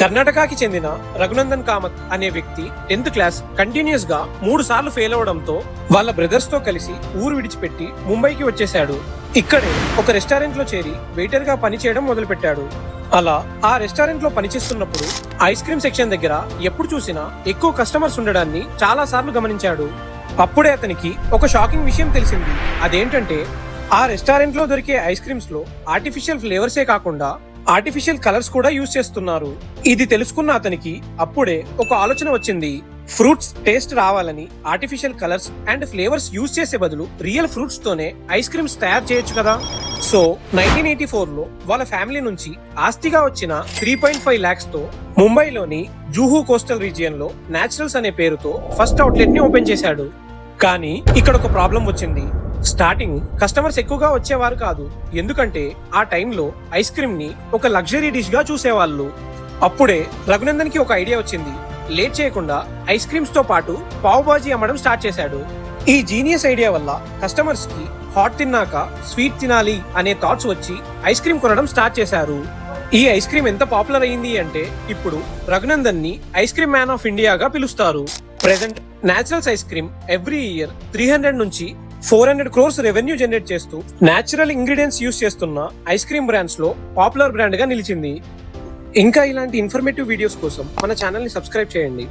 కర్ణాటకకి చెందిన రఘునందన్ కామత్ అనే వ్యక్తి 10th క్లాస్ కంటిన్యూస్ గా 3 సార్లు ఫెయిల్ అవడంతో వాళ్ళ బ్రదర్స్ తో కలిసి ఊరు విడిచిపెట్టి ముంబైకి వచ్చేశాడు. ఇక్కడే ఒక రెస్టారెంట్ లో చేరి వెయిటర్ గా పనిచేయడం మొదలు పెట్టాడు. అలా ఆ రెస్టారెంట్ లో పనిచేస్తున్నప్పుడు ఐస్ క్రీమ్ సెక్షన్ దగ్గర ఎప్పుడు చూసినా ఎక్కువ కస్టమర్స్ ఉండడాన్ని చాలా సార్లు గమనించాడు. అప్పుడే అతనికి ఒక షాకింగ్ విషయం తెలిసింది. అదేంటంటే ఆ రెస్టారెంట్ లో దొరికే ఐస్ క్రీమ్స్ లో ఆర్టిఫిషియల్ ఫ్లేవర్సే కాకుండా ఆర్టిఫిషియల్ కలర్స్ కూడా యూజ్ చేస్తున్నారు. ఇది తెలుసుకున్న అతనికి అప్పుడే ఒక ఆలోచన వచ్చింది. ఫ్రూట్స్ టేస్ట్ రావాలని artificial colours and flavours use చేసే బదులు రియల్ ఫ్రూట్స్ తోనే ఐస్ క్రీమ్స్ తయారు చేయొచ్చు కదా. సో 1984 లో వాళ్ళ ఫ్యామిలీ నుంచి ఆస్తిగా వచ్చిన 3.5 lakhs తో ముంబైలోని జూహు కోస్టల్ రీజియన్ లో నేచురల్స్ అనే పేరుతో ఫస్ట్ అవుట్లెట్ ని ఓపెన్ చేశాడు. కానీ ఇక్కడ ఒక ప్రాబ్లం వచ్చింది. స్టార్టింగ్ కస్టమర్స్ ఎక్కువగా వచ్చేవారు కాదు. ఎందుకంటే ఆ టైంలో ఐస్ క్రీమ్ ని ఒక లగ్జరీ డిష్ గా చూసేవాళ్ళు. అప్పుడే రఘునందన్ కి ఒక ఐడియా వచ్చింది. లేట్ చేయకుండా ఐస్ క్రీమ్స్ తో పాటు పావ్ బాజీ అమ్మడం స్టార్ట్ చేశాడు. ఈ జీనియస్ ఐడియా వల్ల కస్టమర్స్ కి హాట్ తిన్నాక స్వీట్ తినాలి అనే థాట్స్ వచ్చి ఐస్ క్రీమ్ కొనడం స్టార్ట్ చేశారు. ఈ ఐస్ క్రీమ్ ఎంత పాపులర్ అయింది అంటే ఇప్పుడు రఘునందన్ ని ఐస్ క్రీమ్ మ్యాన్ ఆఫ్ ఇండియాగా పిలుస్తారు. Present naturals ice cream every year 300 నుంచి 400 crores రెవెన్యూ జనరేట్ చేస్తూ నేచురల్ ఇంగ్రీడియంట్స్ యూస్ చేస్తున్న ఐస్ క్రీమ్ బ్రాండ్స్ లో పాపులర్ బ్రాండ్ గా నిలిచింది. ఇంకా ఇలాంటి ఇన్ఫర్మేటివ్ వీడియోస్ కోసం మన ఛానల్ ని సబ్స్క్రైబ్ చేయండి.